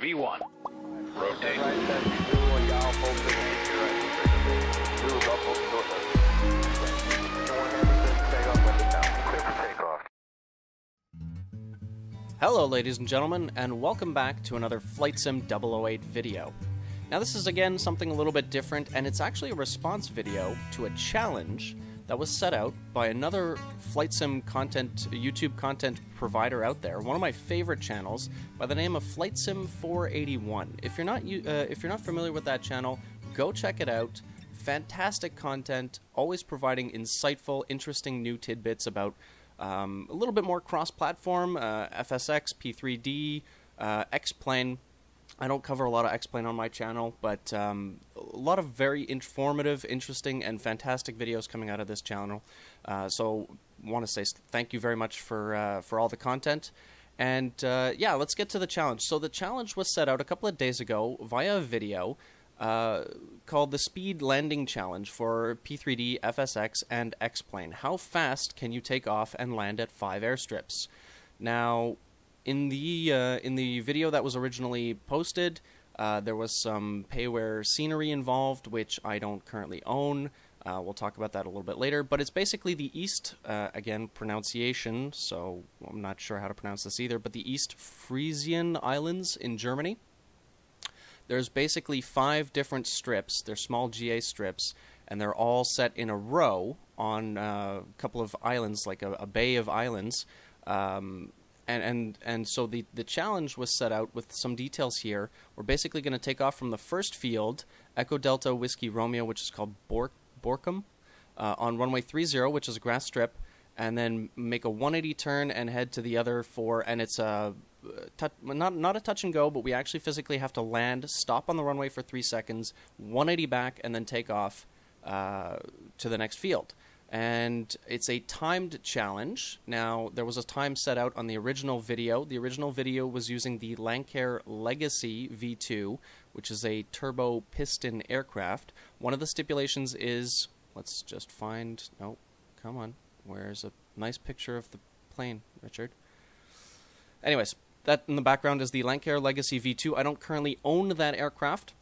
V1. Rotate. Hello ladies and gentlemen, and welcome back to another Flight Sim 008 video. Now this is again something a little bit different, and it's actually a response video to a challenge that was set out by another Flight Sim content, YouTube content provider out there, one of my favorite channels by the name of Flight Sim 481. If you're not familiar with that channel, go check it out. Fantastic content, always providing insightful, interesting new tidbits about a little bit more cross-platform, FSX, P3D, X-Plane. I don't cover a lot of X-Plane on my channel, but a lot of very informative, interesting, and fantastic videos coming out of this channel. So I want to say thank you very much for all the content. And yeah, let's get to the challenge. So the challenge was set out a couple of days ago via a video called the Speed Landing Challenge for P3D, FSX, and X-Plane. How fast can you take off and land at 5 airstrips? Now, in the video that was originally posted, there was some payware scenery involved, which I don't currently own. We'll talk about that a little bit later. But it's basically the East, again, pronunciation, so I'm not sure how to pronounce this either, but the East Frisian Islands in Germany. There's basically 5 different strips. They're small GA strips, and they're all set in a row on a couple of islands, like a bay of islands. And so the challenge was set out with some details here. We're basically going to take off from the first field, Echo Delta Whiskey Romeo, which is called Borkum, on runway 30, which is a grass strip, and then make a 180 turn and head to the other 4, and it's a not a touch and go, but we actually physically have to land, stop on the runway for 3 seconds, 180 back, and then take off to the next field. And it's a timed challenge. Now, there was a time set out on the original video. The original video was using the Lancair Legacy V2, which is a turbo piston aircraft. One of the stipulations is, let's just find, no, come on, where's a nice picture of the plane, Richard? Anyways, that in the background is the Lancair Legacy V2. I don't currently own that aircraft,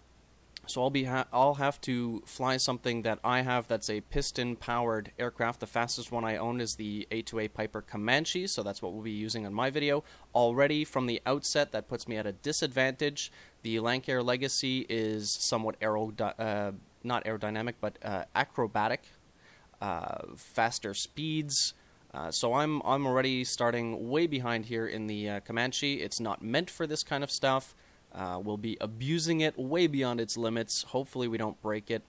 so I'll have to fly something that I have that's a piston-powered aircraft. The fastest one I own is the A2A Piper Comanche, so that's what we'll be using in my video. Already from the outset, that puts me at a disadvantage. The Lancair Legacy is somewhat not aerodynamic, but acrobatic, faster speeds. So I'm already starting way behind here in the Comanche. It's not meant for this kind of stuff. We'll be abusing it way beyond its limits. Hopefully we don't break it.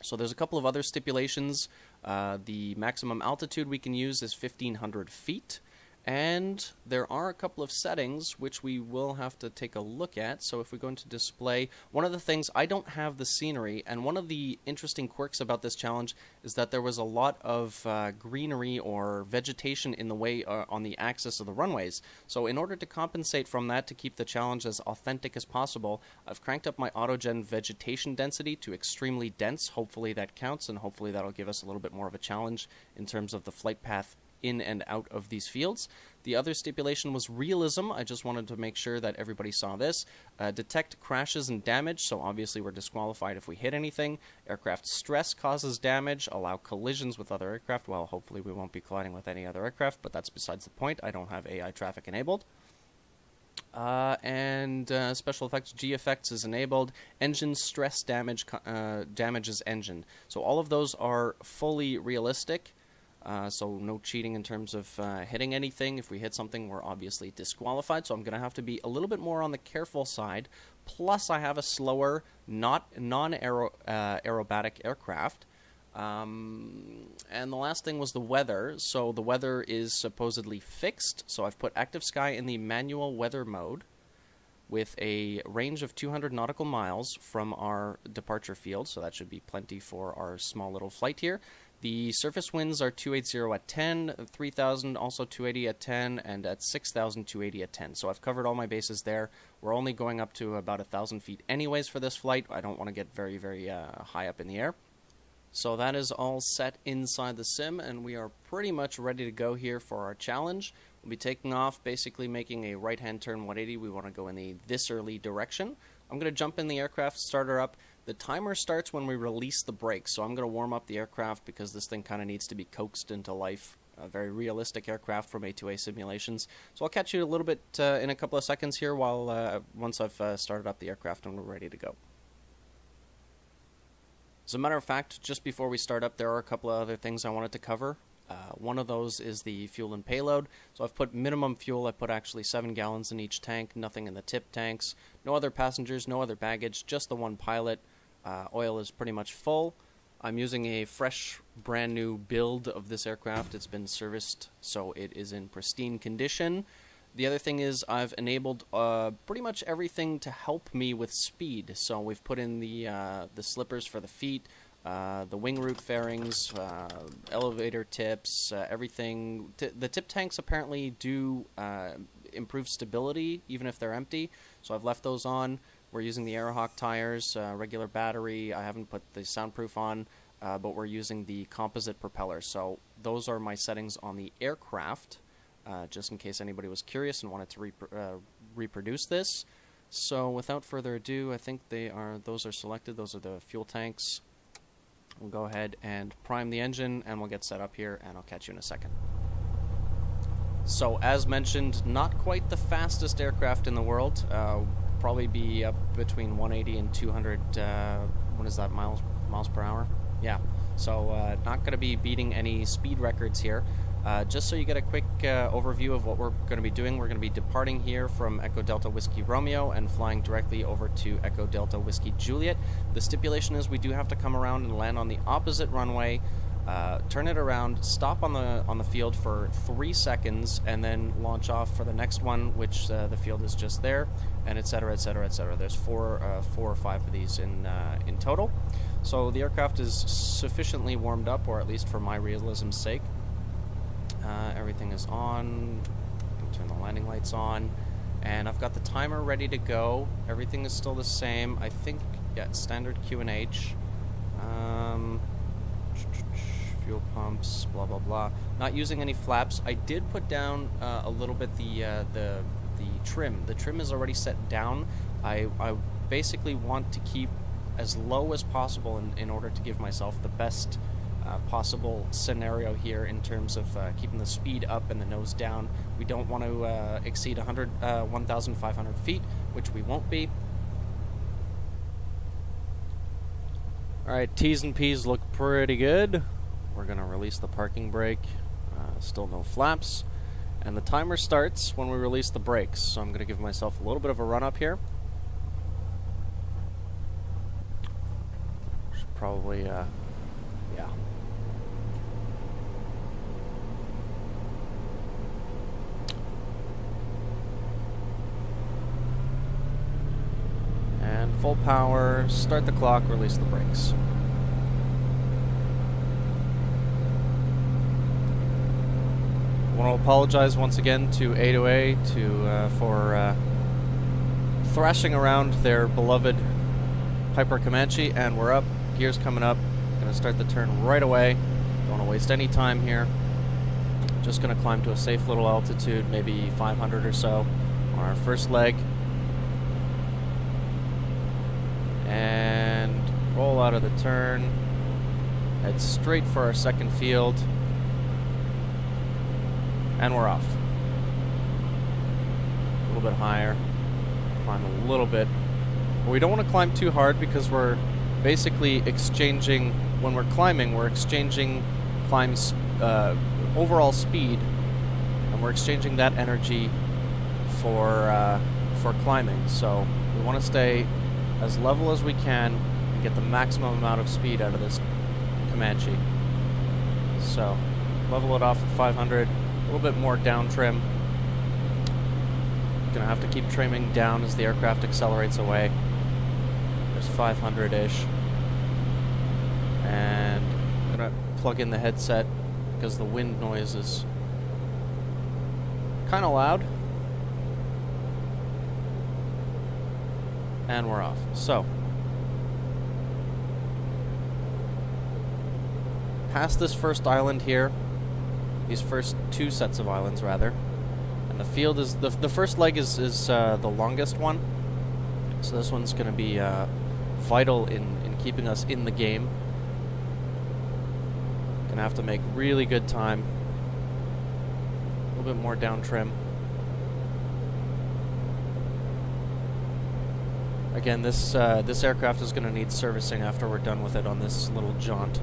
So there's a couple of other stipulations. The maximum altitude we can use is 1,500 feet. And there are a couple of settings which we will have to take a look at. So if we go into display, one of the things, I don't have the scenery, and one of the interesting quirks about this challenge is that there was a lot of greenery or vegetation in the way on the axis of the runways. So in order to compensate from that, to keep the challenge as authentic as possible, I've cranked up my autogen vegetation density to extremely dense. Hopefully that counts, and hopefully that'll give us a little bit more of a challenge in terms of the flight path in and out of these fields. The other stipulation was realism. I just wanted to make sure that everybody saw this. Detect crashes and damage, so obviously we're disqualified if we hit anything. Aircraft stress causes damage. Allow collisions with other aircraft. Well, hopefully we won't be colliding with any other aircraft, but that's besides the point. I don't have AI traffic enabled. And special effects, G effects is enabled. Engine stress damage damages engine. So all of those are fully realistic. So no cheating in terms of hitting anything. If we hit something, we're obviously disqualified. So I'm going to have to be a little bit more on the careful side. Plus, I have a slower, non-aerobatic aircraft. And the last thing was the weather. So the weather is supposedly fixed. So I've put active sky in the manual weather mode with a range of 200 nautical miles from our departure field. So that should be plenty for our small little flight here. The surface winds are 280 at 10, 3,000 also 280 at 10, and at 6,000 280 at 10. So I've covered all my bases there. We're only going up to about 1,000 feet anyways for this flight. I don't want to get very, very high up in the air. So that is all set inside the sim, and we are pretty much ready to go here for our challenge. We'll be taking off, basically making a right-hand turn 180. We want to go in the this early direction. I'm going to jump in the aircraft, start her up. The timer starts when we release the brakes, so I'm going to warm up the aircraft because this thing kind of needs to be coaxed into life. A very realistic aircraft from A2A simulations. So I'll catch you a little bit in a couple of seconds here while once I've started up the aircraft and we're ready to go. As a matter of fact, just before we start up, there are a couple of other things I wanted to cover. One of those is the fuel and payload. So I've put minimum fuel. I put actually 7 gallons in each tank, nothing in the tip tanks. No other passengers, no other baggage, just the one pilot. Oil is pretty much full. I'm using a fresh, brand new build of this aircraft. It's been serviced, so it is in pristine condition. The other thing is I've enabled pretty much everything to help me with speed. So we've put in the slippers for the feet, the wing root fairings, elevator tips, everything. The tip tanks apparently do improve stability even if they're empty, so I've left those on. We're using the Aerohawk tires, regular battery. I haven't put the soundproof on, but we're using the composite propeller. So those are my settings on the aircraft, just in case anybody was curious and wanted to reproduce this. So without further ado, I think those are selected. Those are the fuel tanks. We'll go ahead and prime the engine, and we'll get set up here, and I'll catch you in a second. So as mentioned, not quite the fastest aircraft in the world. Probably be up between 180 and 200, what is that, miles per hour? Yeah, so not going to be beating any speed records here. Just so you get a quick overview of what we're going to be doing, we're going to be departing here from Echo Delta Whiskey Romeo and flying directly over to Echo Delta Whiskey Juliet. The stipulation is we do have to come around and land on the opposite runway, turn it around, stop on the field for 3 seconds, and then launch off for the next one, which the field is just there, and etc., etc., etc. There's four or five of these in total. So the aircraft is sufficiently warmed up, or at least for my realism's sake. Everything is on. Turn the landing lights on, and I've got the timer ready to go. Everything is still the same. I think, yeah, standard Q&H. Fuel pumps, blah blah blah. Not using any flaps. I did put down a little bit the trim. The trim is already set down. I basically want to keep as low as possible in order to give myself the best possible scenario here in terms of keeping the speed up and the nose down. We don't want to exceed 1,500 feet, which we won't be. Alright, T's and P's look pretty good. We're going to release the parking brake. Still no flaps. And the timer starts when we release the brakes. So I'm going to give myself a little bit of a run up here. Should probably, yeah. And full power, start the clock, release the brakes. I want to apologize once again to A2A for thrashing around their beloved Piper Comanche, and we're up. Gears coming up. Going to start the turn right away. Don't want to waste any time here. Just going to climb to a safe little altitude, maybe 500 or so on our first leg. And roll out of the turn. Head straight for our second field. And we're off. A little bit higher. Climb a little bit. But we don't want to climb too hard because we're basically exchanging, when we're climbing, we're exchanging climbs, overall speed, and we're exchanging that energy for climbing. So we want to stay as level as we can and get the maximum amount of speed out of this Comanche. So level it off at 500. A little bit more down trim. Gonna have to keep trimming down as the aircraft accelerates away. There's 500-ish. And I'm gonna plug in the headset because the wind noise is kind of loud. And we're off. So, past this first island here, these first two sets of islands rather, the field is the first leg is the longest one, so this one's going to be vital in keeping us in the game. Gonna have to make really good time. A little bit more down trim. Again, this aircraft is going to need servicing after we're done with it on this little jaunt.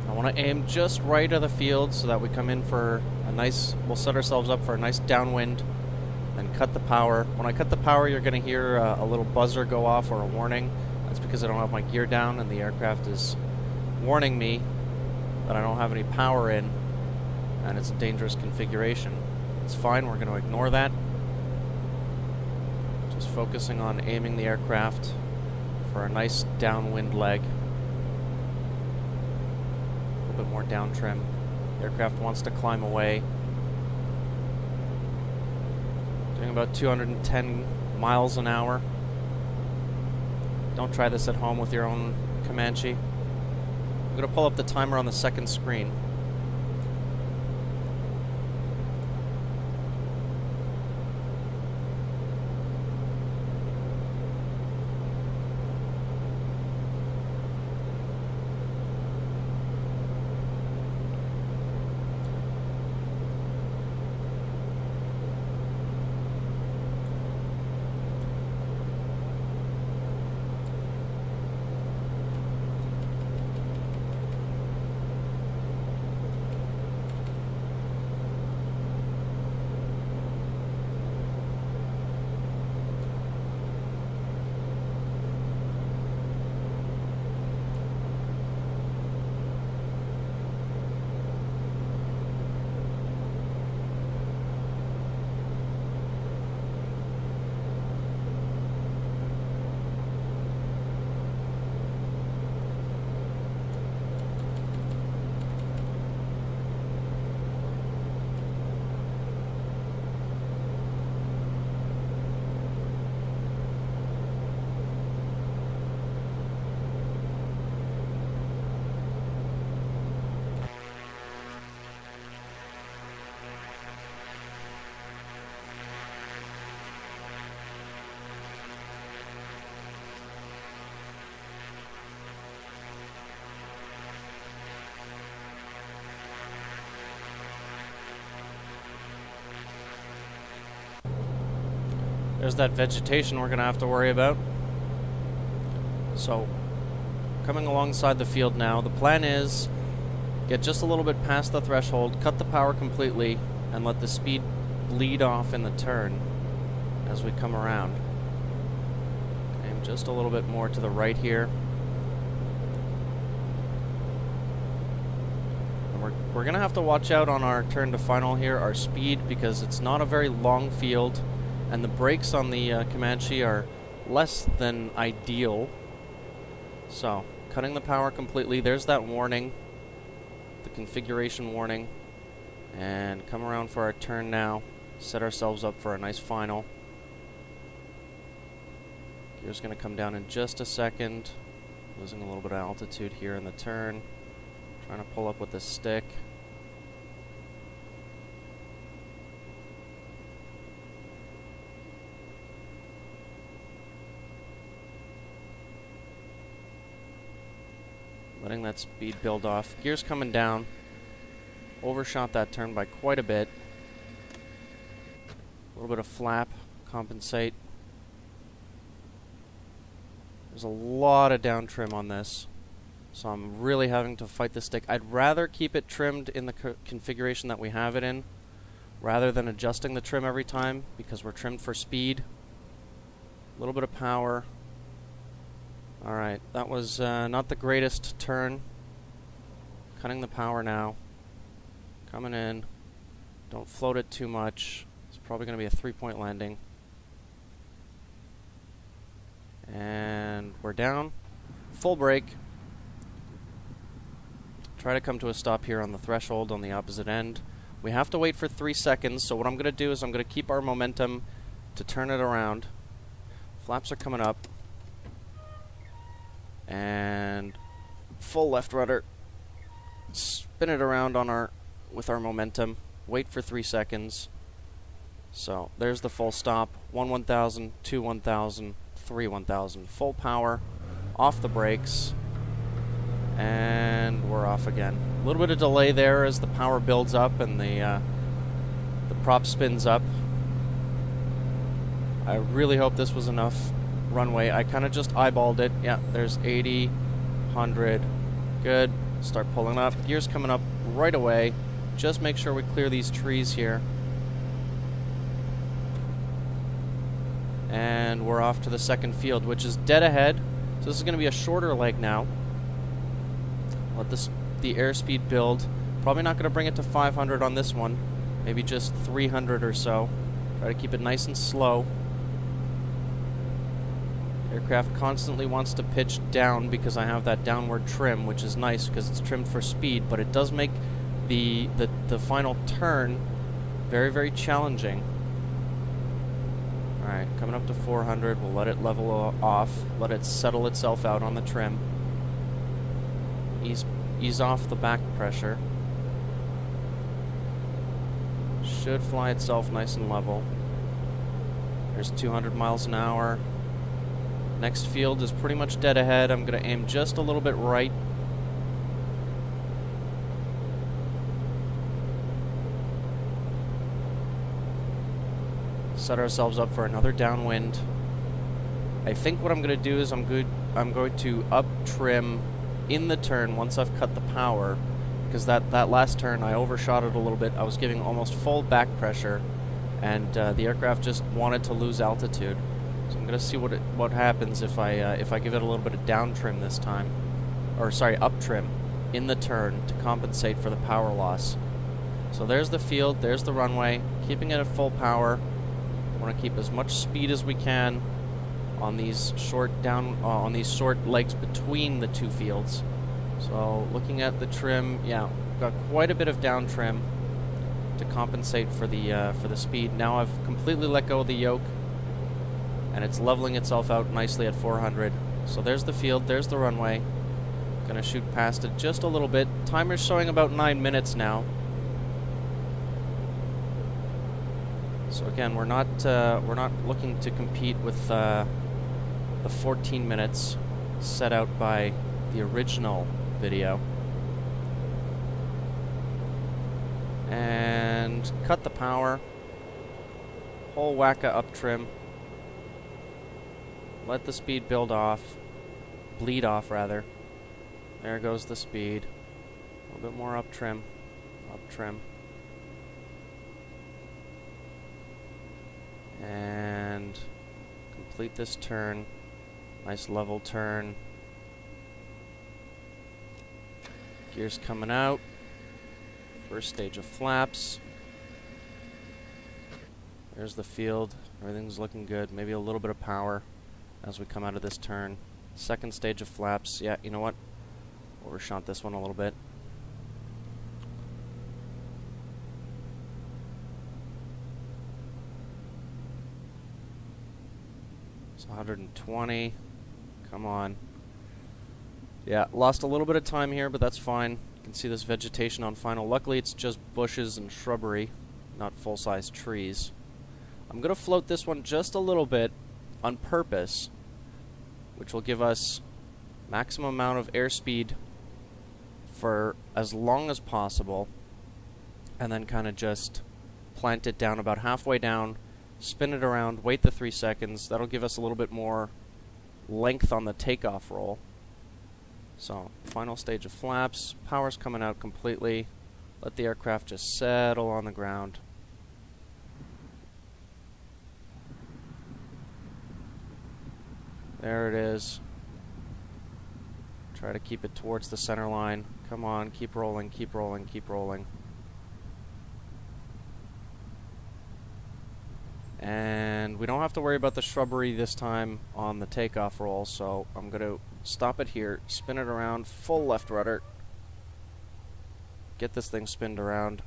I want to aim just right of the field so that we come in for a nice, we'll set ourselves up for a nice downwind and cut the power. When I cut the power, you're going to hear a little buzzer go off or a warning. That's because I don't have my gear down and the aircraft is warning me that I don't have any power in and it's a dangerous configuration. It's fine, we're going to ignore that. Just focusing on aiming the aircraft for a nice downwind leg. A little bit more down trim. The aircraft wants to climb away. Doing about 210 miles an hour. Don't try this at home with your own Comanche. I'm going to pull up the timer on the second screen. There's that vegetation we're going to have to worry about. So, coming alongside the field now, the plan is get just a little bit past the threshold, cut the power completely, and let the speed bleed off in the turn as we come around. Aim just a little bit more to the right here. And we're going to have to watch out on our turn to final here, our speed, because it's not a very long field. And the brakes on the Comanche are less than ideal. So, cutting the power completely. There's that warning. The configuration warning. And come around for our turn now. Set ourselves up for a nice final. Gear's going to come down in just a second. Losing a little bit of altitude here in the turn. Trying to pull up with the stick. Letting that speed build off. Gear's coming down. Overshot that turn by quite a bit. A little bit of flap. Compensate. There's a lot of down trim on this. So I'm really having to fight the stick. I'd rather keep it trimmed in the configuration that we have it in, rather than adjusting the trim every time, because we're trimmed for speed. A little bit of power. Alright, that was not the greatest turn. Cutting the power now. Coming in. Don't float it too much. It's probably going to be a 3-point landing. And we're down. Full brake. Try to come to a stop here on the threshold on the opposite end. We have to wait for 3 seconds, so what I'm going to do is I'm going to keep our momentum to turn it around. Flaps are coming up. And full left rudder. Spin it around on our with our momentum, wait for 3 seconds. So there's the full stop, 1 1000, 2 1000, 3 1000. Full power, off the brakes, and we're off again. A little bit of delay there as the power builds up and the prop spins up. I really hope this was enough runway. I kind of just eyeballed it. Yeah, there's 80, 100. Good. Start pulling up. Gears coming up right away. Just make sure we clear these trees here. And we're off to the second field, which is dead ahead. So this is going to be a shorter leg now. Let the airspeed build. Probably not going to bring it to 500 on this one. Maybe just 300 or so. Try to keep it nice and slow. Aircraft constantly wants to pitch down because I have that downward trim, which is nice because it's trimmed for speed, but it does make the final turn very, very challenging. Alright, coming up to 400, we'll let it level off, let it settle itself out on the trim. Ease off the back pressure. Should fly itself nice and level. There's 200 miles an hour. Next field is pretty much dead ahead. I'm going to aim just a little bit right. Set ourselves up for another downwind. I think what I'm going to do is I'm going to up trim in the turn once I've cut the power, because that last turn I overshot it a little bit. I was giving almost full back pressure, and the aircraft just wanted to lose altitude. So I'm going to see what happens if I give it a little bit of down trim this time, or sorry, up trim in the turn to compensate for the power loss. So there's the field, there's the runway, keeping it at full power. I want to keep as much speed as we can on these short legs between the two fields. So looking at the trim, yeah, got quite a bit of down trim to compensate for the speed. Now I've completely let go of the yoke, and it's leveling itself out nicely at 400. So there's the field, there's the runway. Gonna shoot past it just a little bit. Timer's showing about 9 minutes now. So again, we're not looking to compete with the 14 minutes set out by the original video. And cut the power. Whole wacka up trim. Let the speed build off. Bleed off, rather. There goes the speed. A little bit more up trim. Up trim. And complete this turn. Nice level turn. Gears coming out. First stage of flaps. There's the field. Everything's looking good. Maybe a little bit of power as we come out of this turn. Second stage of flaps. Yeah, you know what? Overshot this one a little bit. It's 120. Come on. Yeah, lost a little bit of time here, but that's fine. You can see this vegetation on final. Luckily, it's just bushes and shrubbery, not full-size trees. I'm going to float this one just a little bit on purpose, which will give us maximum amount of airspeed for as long as possible, and then kind of just plant it down about halfway down, spin it around, wait the 3 seconds. That'll give us a little bit more length on the takeoff roll. So, final stage of flaps, power's coming out completely. Let the aircraft just settle on the ground. There it is. Try to keep it towards the center line. Come on, keep rolling, keep rolling, keep rolling. And we don't have to worry about the shrubbery this time on the takeoff roll, so I'm going to stop it here, spin it around, full left rudder. Get this thing spinned around.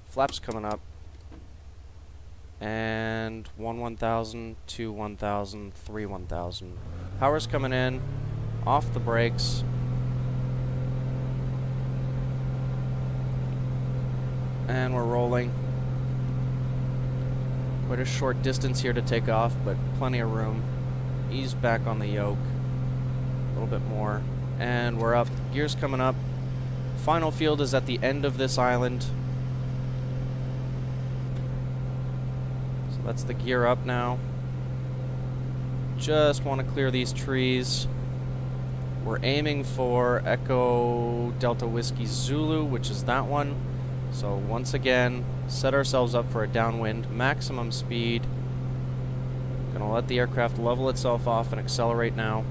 Flaps coming up. And 1 1000, 2 1000, 3 1000. Power's coming in, off the brakes. And we're rolling. Quite a short distance here to take off, but plenty of room. Ease back on the yoke. A little bit more. And we're up. Gear's coming up. Final field is at the end of this island. So that's the gear up now. Just want to clear these trees. We're aiming for Echo Delta Whiskey Zulu, which is that one. So once again, set ourselves up for a downwind, maximum speed. Gonna let the aircraft level itself off and accelerate now.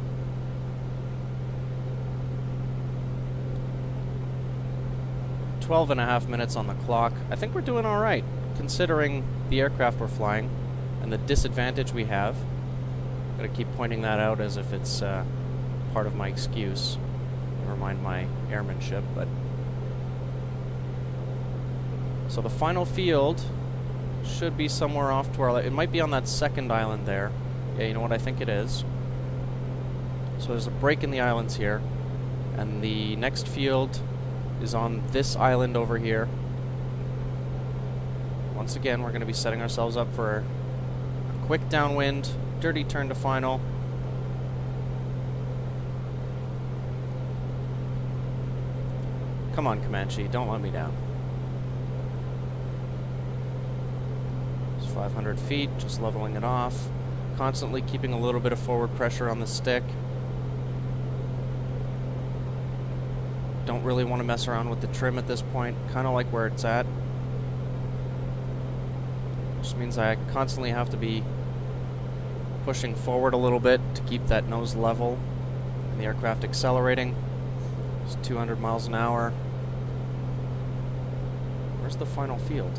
.5 minutes on the clock. I think we're doing alright, considering the aircraft we're flying and the disadvantage we have. Gotta keep pointing that out as if it's part of my excuse. Never mind my airmanship, but... So the final field should be somewhere off to our left. It might be on that second island there. Yeah, you know what? I think it is. So there's a break in the islands here. And the next field is on this island over here. Once again, we're going to be setting ourselves up for a quick downwind, dirty turn to final. Come on, Comanche, don't let me down. 500 feet, just leveling it off. Constantly keeping a little bit of forward pressure on the stick. Don't really want to mess around with the trim at this point. Kind of like where it's at. Just means I constantly have to be pushing forward a little bit to keep that nose level. And the aircraft accelerating. It's 200 miles an hour. Where's the final field?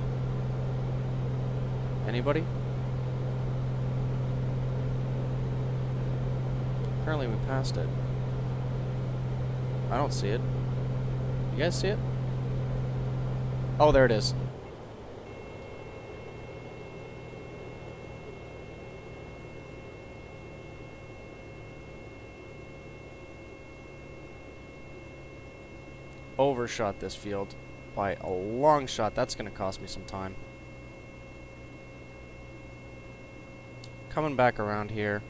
Anybody? Apparently we passed it. I don't see it. You guys see it? Oh, there it is. Overshot this field by a long shot. That's going to cost me some time. Coming back around here.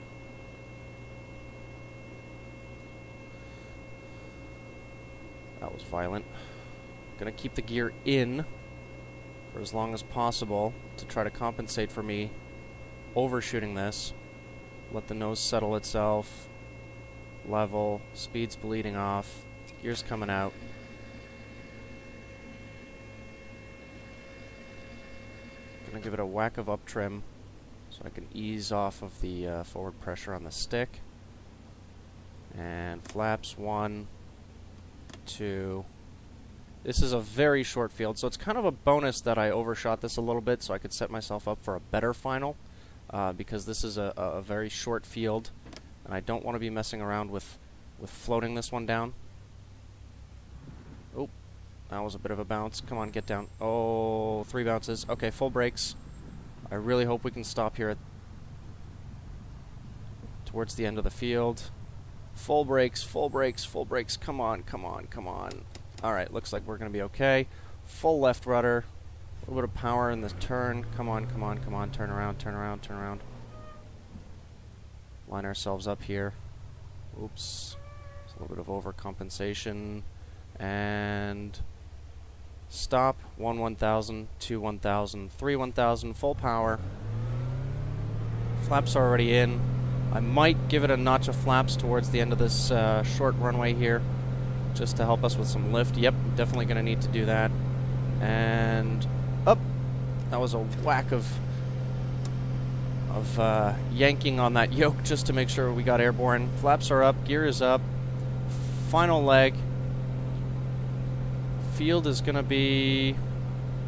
That was violent. Gonna keep the gear in for as long as possible to try to compensate for me overshooting this. Let the nose settle itself. Level. Speed's bleeding off. Gear's coming out. Gonna give it a whack of up trim, so I can ease off of the forward pressure on the stick. And flaps 1, 2. This is a very short field, so it's kind of a bonus that I overshot this a little bit so I could set myself up for a better final, because this is a very short field, and I don't want to be messing around with floating this one down. Oh, that was a bit of a bounce. Come on, get down. Oh, 3 bounces. Okay, full brakes. I really hope we can stop here towards the end of the field. Full brakes, full brakes, full brakes. Come on, come on, come on. Alright, looks like we're going to be okay. Full left rudder. A little bit of power in the turn. Come on, come on, come on. Turn around, turn around, turn around. Line ourselves up here. Oops. It's a little bit of overcompensation. And... stop. 1 1000, 2 1000, 3 1000, full power. Flaps are already in. I might give it a notch of flaps towards the end of this short runway here, just to help us with some lift. Yep, definitely going to need to do that. And up. That was a whack of yanking on that yoke just to make sure we got airborne. Flaps are up, gear is up. Final leg. Field is going to be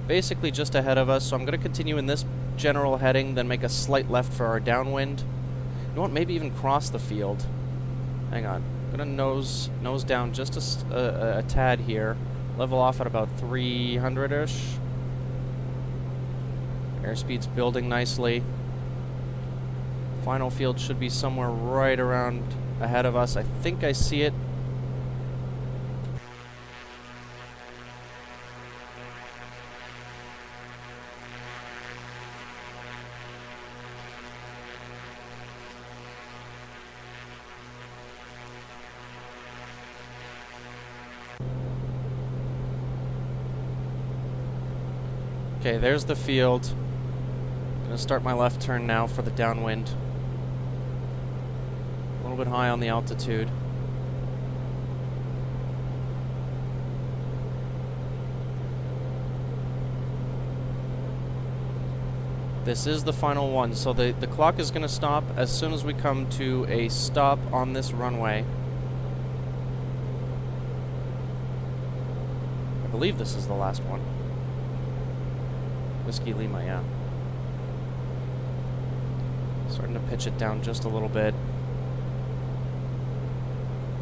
basically just ahead of us, so I'm going to continue in this general heading, then make a slight left for our downwind. You know what, maybe even cross the field. Hang on. I'm going to nose down just a tad here. Level off at about 300-ish. Airspeed's building nicely. Final field should be somewhere right around ahead of us. I think I see it. Okay, there's the field. Gonna start my left turn now for the downwind. A little bit high on the altitude. This is the final one, so the clock is going to stop as soon as we come to a stop on this runway. I believe this is the last one. Whiskey Lima, yeah. Starting to pitch it down just a little bit.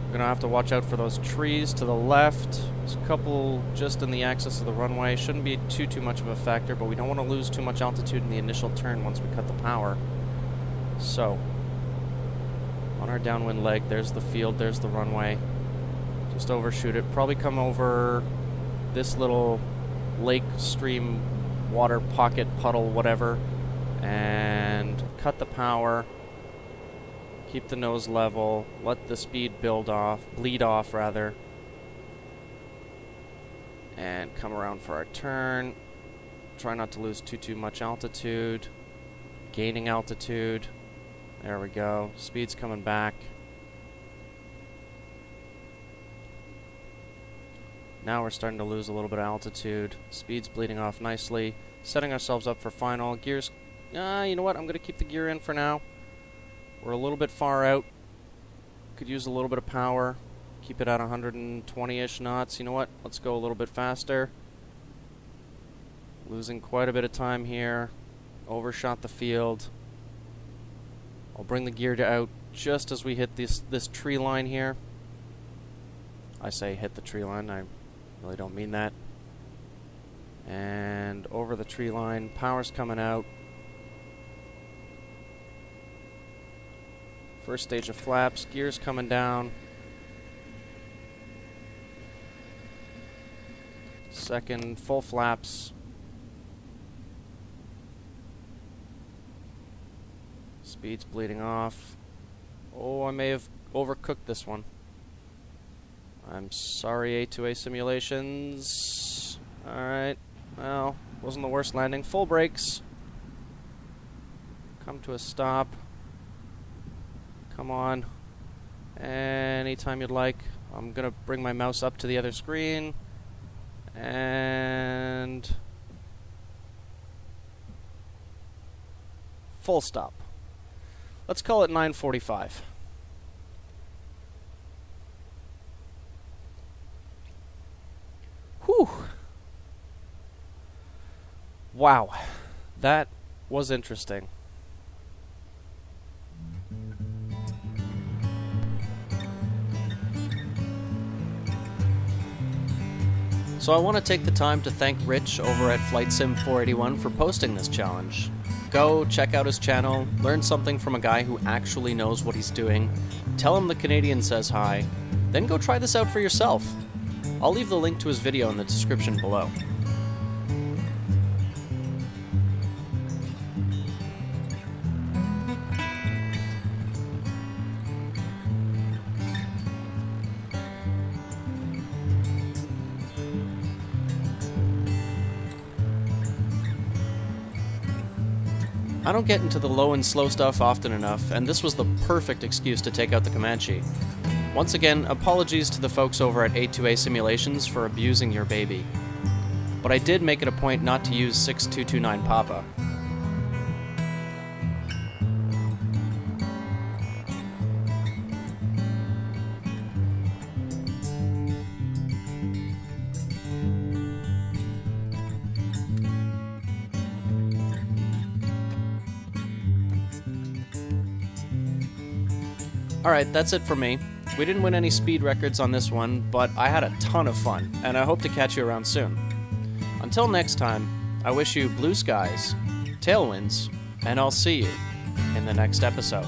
We're going to have to watch out for those trees to the left. There's a couple just in the axis of the runway. Shouldn't be too much of a factor, but we don't want to lose too much altitude in the initial turn once we cut the power. So, on our downwind leg, there's the field, there's the runway. Just overshoot it. Probably come over this little lake, stream, water, pocket, puddle, whatever, and cut the power. Keep the nose level, let the speed bleed off rather, and come around for our turn. Try not to lose too much altitude. Gaining altitude. There we go. Speed's coming back. Now we're starting to lose a little bit of altitude. Speed's bleeding off nicely. Setting ourselves up for final. Gears, you know what? I'm going to keep the gear in for now. We're a little bit far out. Could use a little bit of power. Keep it at 120-ish knots. You know what? Let's go a little bit faster. Losing quite a bit of time here. Overshot the field. I'll bring the gear out just as we hit this tree line here. I say hit the tree line. I really don't mean that. And over the tree line. Power's coming out. First stage of flaps, gears coming down. Second, full flaps. Speed's bleeding off. Oh, I may have overcooked this one. I'm sorry, A2A Simulations. Alright, well, wasn't the worst landing. Full brakes. Come to a stop. Come on. Anytime you'd like. I'm going to bring my mouse up to the other screen. And full stop. Let's call it 9:45. Whew. Wow. That was interesting. So I want to take the time to thank Rich over at FlightSim481 for posting this challenge. Go check out his channel, learn something from a guy who actually knows what he's doing, tell him the Canadian says hi, then go try this out for yourself. I'll leave the link to his video in the description below. I don't get into the low and slow stuff often enough, and this was the perfect excuse to take out the Comanche. Once again, apologies to the folks over at A2A Simulations for abusing your baby. But I did make it a point not to use 6229 Papa. Alright, that's it for me. We didn't win any speed records on this one, but I had a ton of fun, and I hope to catch you around soon. Until next time, I wish you blue skies, tailwinds, and I'll see you in the next episode.